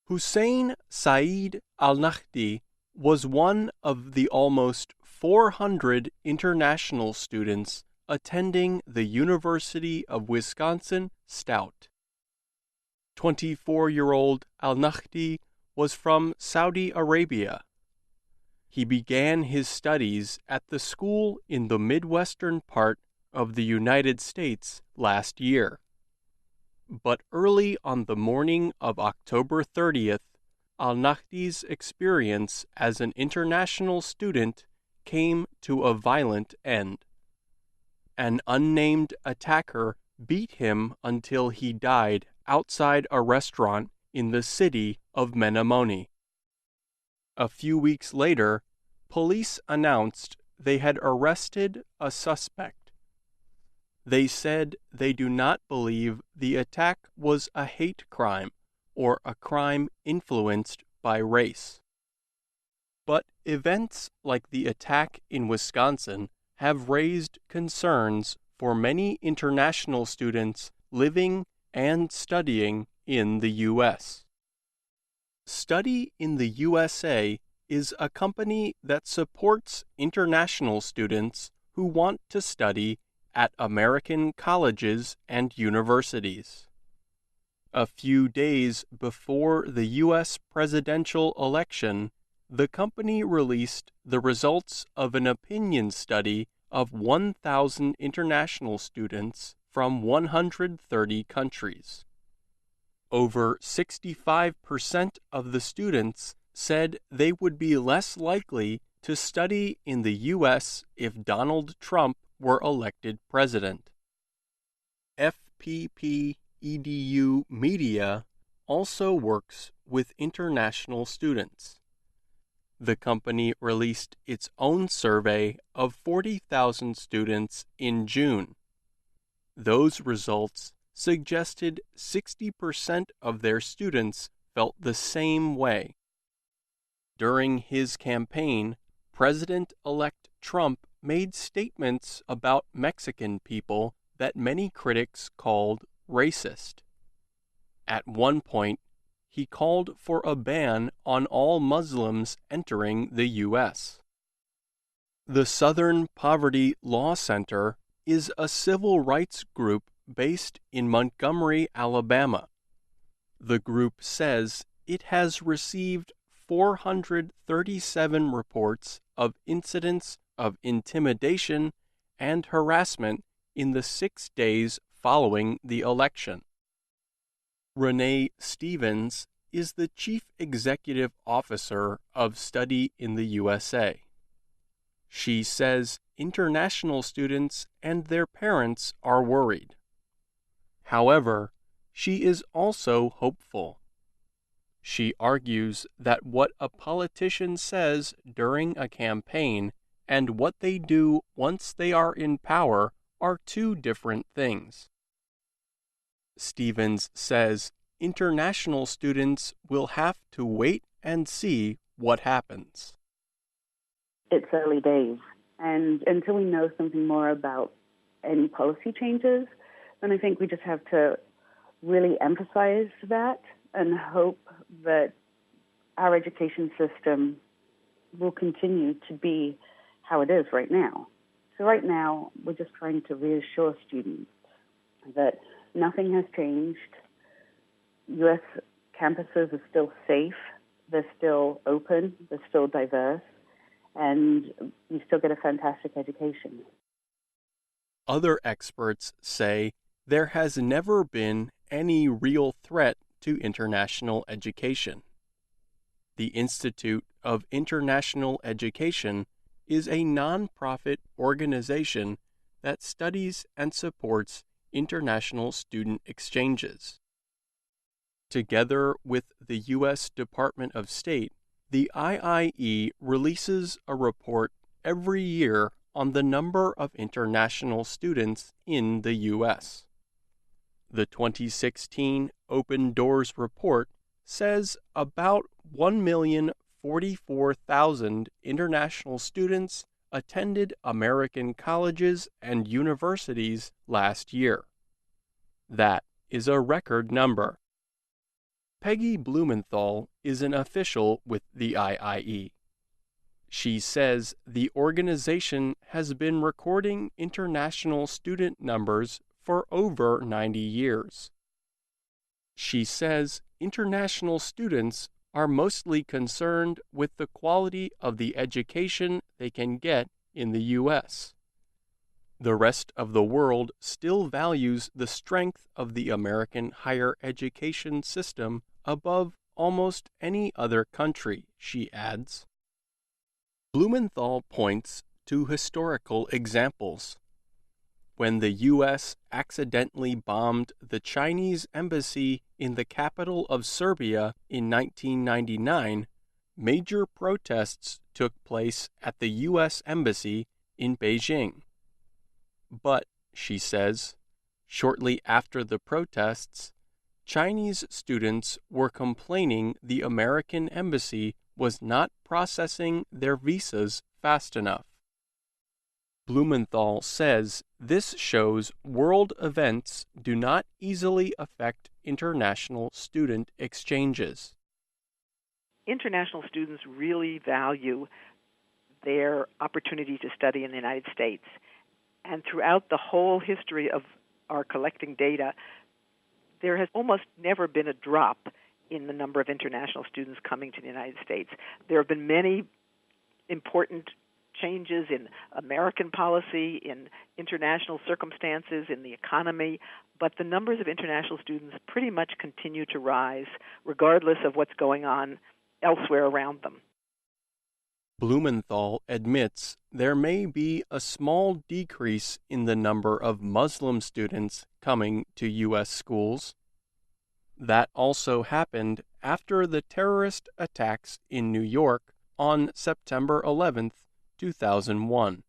Hussein Saeed al-Nahdi was one of the almost 400 international students attending the University of Wisconsin-Stout. 24-year-old al-Nahdi was from Saudi Arabia. He began his studies at the school in the Midwestern part of the United States last year. But early on the morning of October 30th, al-Nahdi's experience as an international student came to a violent end. An unnamed attacker beat him until he died outside a restaurant in the city of Menomonee. A few weeks later, police announced they had arrested a suspect. They said they do not believe the attack was a hate crime or a crime influenced by race. But events like the attack in Wisconsin have raised concerns for many international students living and studying in the U.S. Study in the USA is a company that supports international students who want to study at American colleges and universities. A few days before the U.S. presidential election, the company released the results of an opinion study of 1,000 international students from 130 countries. Over 65% of the students said they would be less likely to study in the U.S. if Donald Trump were elected president. FPP EDU Media also works with international students. The company released its own survey of 40,000 students in June. Those results suggested 60% of their students felt the same way. During his campaign, President-elect Trump made statements about Mexican people that many critics called racist. At one point, he called for a ban on all Muslims entering the U.S. The Southern Poverty Law Center is a civil rights group based in Montgomery, Alabama. The group says it has received 437 reports of incidents of intimidation and harassment in the 6 days following the election. Renee Stevens is the Chief Executive Officer of Study in the USA. She says international students and their parents are worried. However, she is also hopeful. She argues that what a politician says during a campaign and what they do once they are in power are two different things. Stevens says international students will have to wait and see what happens. It's early days, and until we know something more about any policy changes, then I think we just have to really emphasize that and hope that our education system will continue to be how it is right now. So right now, we're just trying to reassure students that nothing has changed. U.S. campuses are still safe, they're still open, they're still diverse, and you still get a fantastic education. Other experts say there has never been any real threat to international education. The Institute of International Education is a nonprofit organization that studies and supports international student exchanges. Together with the U.S. Department of State, the IIE releases a report every year on the number of international students in the U.S. The 2016 Open Doors report says about 1,044,000 international students attended American colleges and universities last year. That is a record number. Peggy Blumenthal is an official with the IIE. She says the organization has been recording international student numbers for over 90 years. She says international students are mostly concerned with the quality of the education they can get in the U.S. The rest of the world still values the strength of the American higher education system above almost any other country, she adds. Blumenthal points to historical examples. When the U.S. accidentally bombed the Chinese embassy in the capital of Serbia in 1999, major protests took place at the U.S. Embassy in Beijing. But, she says, shortly after the protests, Chinese students were complaining the American embassy was not processing their visas fast enough. Blumenthal says this shows world events do not easily affect international student exchanges. International students really value their opportunity to study in the United States. And throughout the whole history of our collecting data, there has almost never been a drop in the number of international students coming to the United States. There have been many important changes in American policy, in international circumstances, in the economy, but the numbers of international students pretty much continue to rise regardless of what's going on elsewhere around them. Blumenthal admits there may be a small decrease in the number of Muslim students coming to U.S. schools. That also happened after the terrorist attacks in New York on September 11th, 2001.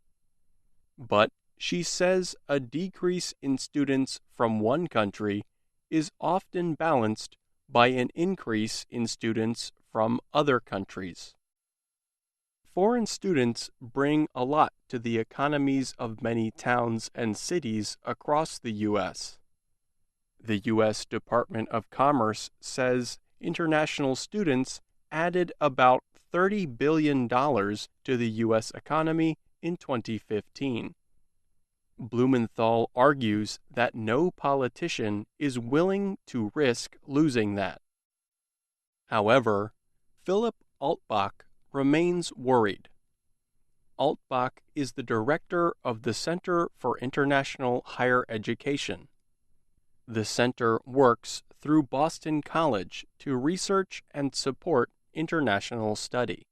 But she says a decrease in students from one country is often balanced by an increase in students from other countries. Foreign students bring a lot to the economies of many towns and cities across the U.S. The U.S. Department of Commerce says international students added about $30 billion to the U.S. economy in 2015. Blumenthal argues that no politician is willing to risk losing that. However, Philip Altbach remains worried. Altbach is the director of the Center for International Higher Education. The center works through Boston College to research and support international study.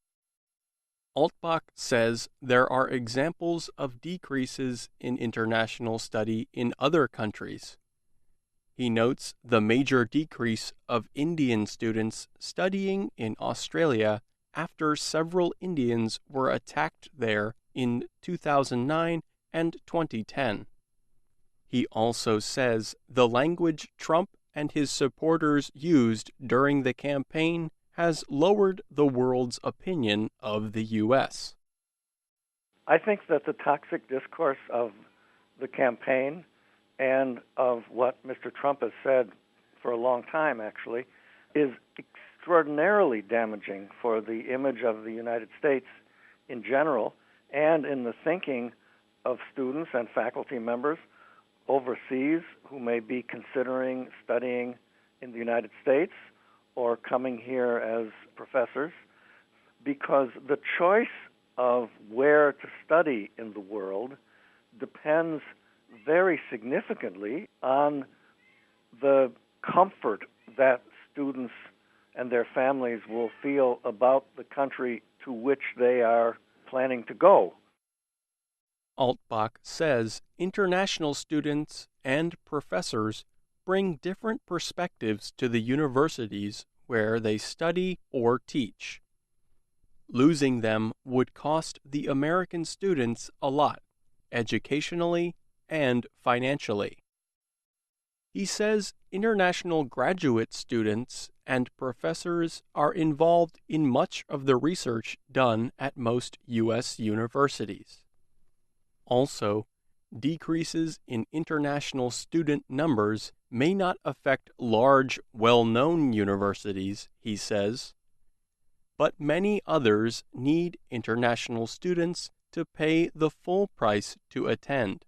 Altbach says there are examples of decreases in international study in other countries. He notes the major decrease of Indian students studying in Australia after several Indians were attacked there in 2009 and 2010. He also says the language Trump and his supporters used during the campaign has lowered the world's opinion of the U.S. I think that the toxic discourse of the campaign and of what Mr. Trump has said for a long time, actually, is extraordinarily damaging for the image of the United States in general and in the thinking of students and faculty members overseas who may be considering studying in the United States or coming here as professors, because the choice of where to study in the world depends very significantly on the comfort that students and their families will feel about the country to which they are planning to go. Altbach says international students and professors bring different perspectives to the universities where they study or teach. Losing them would cost the American students a lot, educationally and financially. He says international graduate students and professors are involved in much of the research done at most U.S. universities. Also, decreases in international student numbers may not affect large, well-known universities, he says, but many others need international students to pay the full price to attend.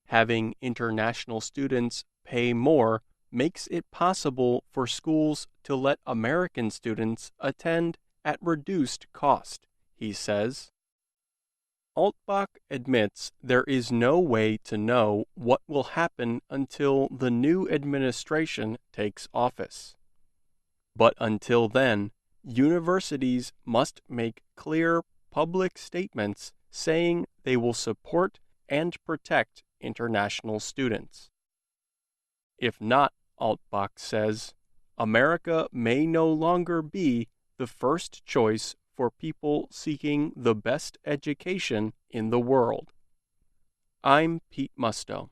Having international students pay more makes it possible for schools to let American students attend at reduced cost, he says. Altbach admits there is no way to know what will happen until the new administration takes office. But until then, universities must make clear public statements saying they will support and protect international students. If not, Altbach says, America may no longer be the first choice for people seeking the best education in the world. I'm Pete Musto.